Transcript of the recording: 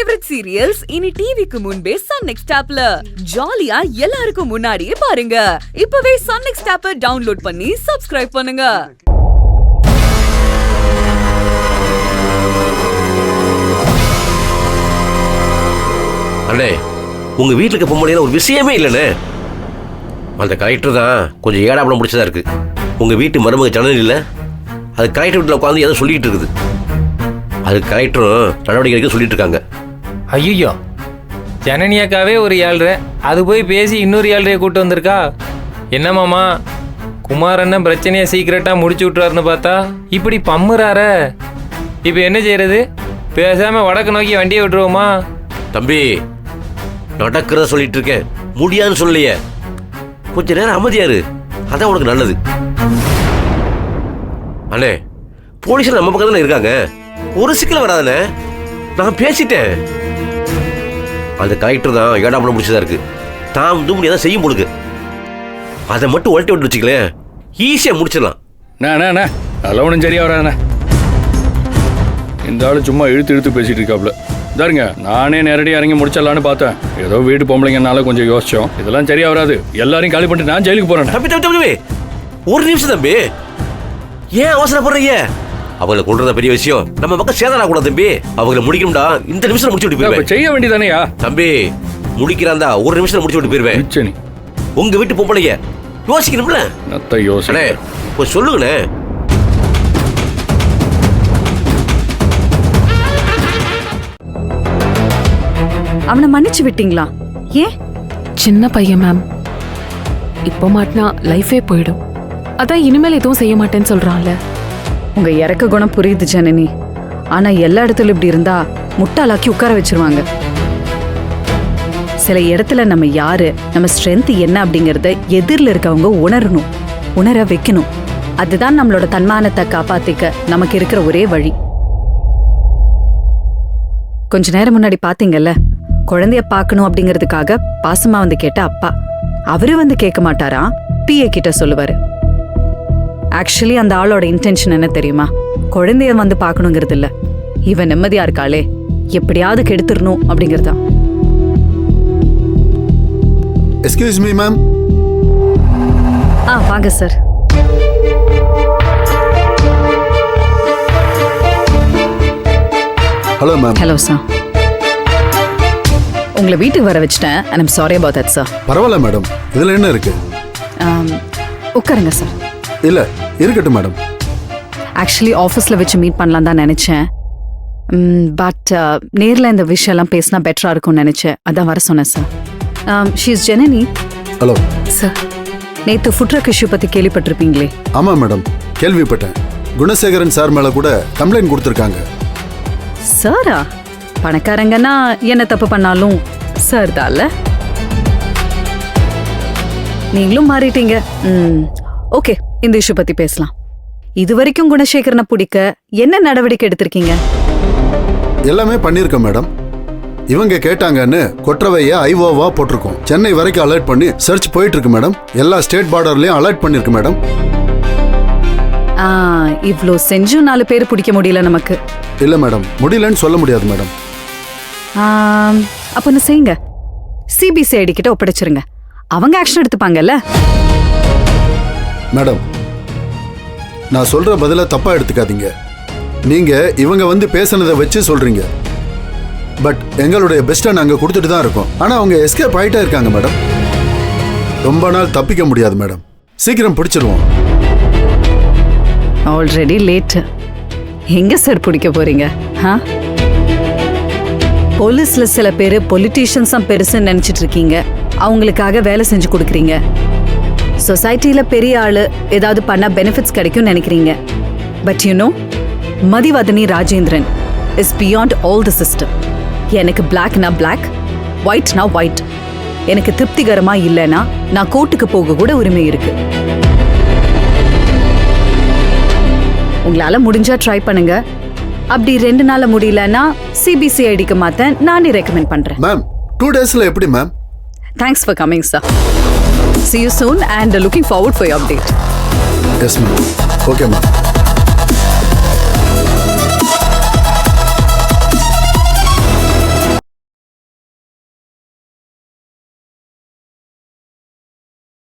Favourite serials இனி டிவிக்கு முன்பே சன் நெக்ஸ்ட் ஆப்ல ஜாலியா எல்லாருக்கும் முன்னாடியே பாருங்க. இப்பவே சன் நெக்ஸ்ட் ஆப்பை டவுன்லோட் பண்ணி சப்ஸ்கிரைப் பண்ணுங்க. அண்ணே, உங்க வீட்டுக்கு பொம்பளையில ஒரு விஷயமே இல்லைண்ணே. அந்த கலெக்டர் தான் கொஞ்சம் ஏடாப்படம் முடிச்சதா இருக்கு. உங்க வீட்டு மருமக ஜனனி இல்லை, அது கலெக்டர் வீட்டில் உட்காந்து ஏதோ சொல்லிட்டு இருக்குது. அது கலெக்டரும் நடவடிக்கை சொல்லிட்டு இருக்காங்க. ஐயோ, ஜனனியாக்காவே ஒரு 7.5, அது போய் பேசி இன்னொரு 7.5 கூட்டு வந்திருக்கா. என்ன மாமா, குமார் அண்ணன் பிரச்சனையை சீக்கிரட்டா முடிச்சு விட்டுறாருன்னு பார்த்தா இப்படி பம்முறார. இப்போ என்ன செய்யறது? பேசாம வடக்கு நோக்கி வண்டியை விட்டுருவோமா? தம்பி, நடக்கிறத சொல்லிட்டு இருக்கேன், முடியாதுன்னு சொல்லலையே. கொஞ்ச நேரம் அமைதியாரு, அதான் உனக்கு நல்லது. அண்ணே, போலீஸ் நம்ம பக்கம் தானே இருக்காங்க, ஒரு சிக்கல வராதண்ணே. நான் பேசிட்டேன். அந்த கலெக்டர் தான் ஏடாப்படம் முடிச்சதா இருக்கு. தான் வந்து முடியாதான் செய்யும் பொழுது அதை மட்டும் உழட்டி விட்டு வச்சுக்கலேன், ஈஸியாக முடிச்சிடலாம். நல்ல ஒன்றும் சரியா வராண்ணே. இந்த ஆளு சும்மா இழுத்து பேசிட்டு இருக்காப்ல. தாருங்க, நானே நேரடியாக இறங்கி முடிச்சிடலான்னு பார்த்தேன். ஏதோ வீட்டு பொம்பளைங்கனால கொஞ்சம் யோசிச்சோம். இதெல்லாம் சரியா வராது. எல்லாரையும் காலி பண்ணிட்டு நான் ஜெயிலுக்கு போறேன். தம்பி தம்பி தம்பி, ஒரு நிமிஷம் தம்பி, ஏன் அவசரப்படுறீங்க? அவங்களை கொள்றத பெரிய விஷயம், நம்ம பக்கம் சேதனா கூட தம்பி. அவங்களை முடிக்கணும்டா, இந்த நிமிஷம் முடிச்சு விட்டு போயிருவேன். செய்ய வேண்டியதானேயா தம்பி? முடிக்கிறாந்தா ஒரு நிமிஷம் முடிச்சு விட்டு போயிருவேன். உங்க வீட்டு பொம்பளைங்க யோசிக்கணும்ல. யோசனை சொல்லுங்கண்ணே. அவனை மன்னிச்சு விட்டீங்களா? ஏன்? சின்ன பையன் மேம், இப்போ மாட்டினா லைஃபே போயிடும். அதான் இனிமேல் எதுவும் செய்ய மாட்டேன்னு சொல்றான்ல. உங்க இறக்க குணம் புரியுது ஜனனி. ஆனா எல்லா இடத்துலயும் இப்படி இருந்தா முட்டாளாக்கி உட்கார வச்சிருவாங்க. சில இடத்துல நம்ம யாரு, நம்ம ஸ்ட்ரென்த் என்ன அப்படிங்கறத எதிரில் இருக்கவங்க உணரணும், உணர வைக்கணும். அதுதான் நம்மளோட தன்மானத்தை காப்பாத்திக்க நமக்கு இருக்கிற ஒரே வழி. கொஞ்ச நேரம் முன்னாடி பாத்தீங்கல்ல, குழந்தைய பாக்கணும் அப்படிங்கறதுக்காக பாசமா வந்து கேட்ட அப்பா. அவரு வந்து கேட்க மாட்டாரா, பிஏ கிட்ட சொல்லுவாரு. ஆக்சுவலி அந்த ஆளோட இன்டென்ஷன் என்ன தெரியுமா? குழந்தைய வந்து பாக்கணுங்கிறது இல்ல, இவன் நிம்மதியா இருக்காளே எப்படியாவது கெடுத்துடணும் அப்படிங்கறதா. Excuse me ma'am. வாங்க sir. Hello ma'am. Hello sir. உங்களை வீட்டுக்கு வர வச்சிட்டேன். I am sorry about that sir. பரவாயில்ல மேடம், இதுல என்ன இருக்கு? உட்காருங்க சார். இல்ல, இருக்கட்டும் மேடம். ஆக்சுவலி ஆஃபீஸில் வச்சு மீட் பண்ணலாம் தான் நினச்சேன். பட் நேரில் இந்த விஷயம்லாம் பேசினா பெட்டராக இருக்கும்னு நினச்சேன். அதான் வர சொன்னேன் sir. She is Janani. Hello sir. நேற்று ஃபுட் ட்ரக் இஷ்யூ பற்றி கேள்விப்பட்டிருப்பீங்களே? ஆமாம் மேடம், கேள்விப்பட்டேன். குணசேகரன் சார் மேலே கூட கம்ப்ளைண்ட் கொடுத்துருக்காங்க. சாரா? பணக்காரங்கன்னா என்ன தப்பு பண்ணாலும் சார் தான்ல. நீங்களும் மாறிட்டீங்க. ஓகே, இந்த இஷ்யூ பத்தி பேசலாம். இது வரைக்கும் குணசேகரனை பிடிக்க என்ன நடவடிக்கை எடுத்திருக்கீங்க? எல்லாமே பண்ணிருக்கோம் மேடம். இவங்க கேட்டாங்கன்னு கொற்றவைய ஐஓவா போட்டிருக்கோம். சென்னை வரைக்கும் அலர்ட் பண்ணி சர்ச் போயிட்டு இருக்கு மேடம். எல்லா ஸ்டேட் பார்டர்லயும் அலர்ட் பண்ணிருக்கு மேடம். இவ்ளோ செஞ்சும் 4 பேர் பிடிக்க முடியல நமக்கு. இல்ல மேடம், முடியலன்னு சொல்ல முடியாது மேடம். அப்ப என்ன செய்யுங்க, சிபிசிஐடி கிட்ட ஒப்படைச்சிருங்க. அவங்க ஆக்ஷன் எடுத்துப்பாங்கல்ல. மேடம், நான் சொல்ற பதில தப்பா எடுத்துக்காதீங்க. நீங்க இவங்க வந்து பேசினதை வச்சு சொல்றீங்க. பட் எங்களுடைய பெஸ்ட்டை நாங்க கொடுத்துட்டு தான் இருக்கோம். ஆனா அவங்க எஸ்கேப் ஆயிட்டே இருக்காங்க மேடம். ரொம்ப நாள் தப்பிக்க முடியாது மேடம். சீக்கிரம் பிடிச்சிருவோம். Already late. எங்க சார் பிடிக்க போறீங்க? போலீஸ்ல சில பேர் பொலிட்டீஷியன்ஸ் தான் பெருசுன்னு நினைச்சிட்டு இருக்கீங்க. அவங்களுக்காக வேலை செஞ்சு கொடுக்குறீங்க. சொசைட்டில பெரிய ஆளு ஏதாவது பண்ணா பெனிஃபிட்ஸ் கிடைக்கும் நினைக்கிறீங்க. But you know, Mathivathani Rajendran is beyond all the system. எனக்கு பிளாக்னா பிளாக், ஒயிட்னா ஒயிட். எனக்கு திருப்திகரமா இல்லைன்னா நான் கோர்ட்டுக்கு போக கூட உரிமை இருக்கு. உங்களால முடிஞ்சா ட்ரை பண்ணுங்க. அப்படி 2 நாள்ல முடியலன்னா சிபிசிஐடிக்கு மாத்த நானே ரெக்கமெண்ட் பண்றேன். மேம், 2 daysல எப்படி ma'am? Thanks for coming, sir. See you soon and looking forward for your update. Yes, ma'am. Okay, ma'am.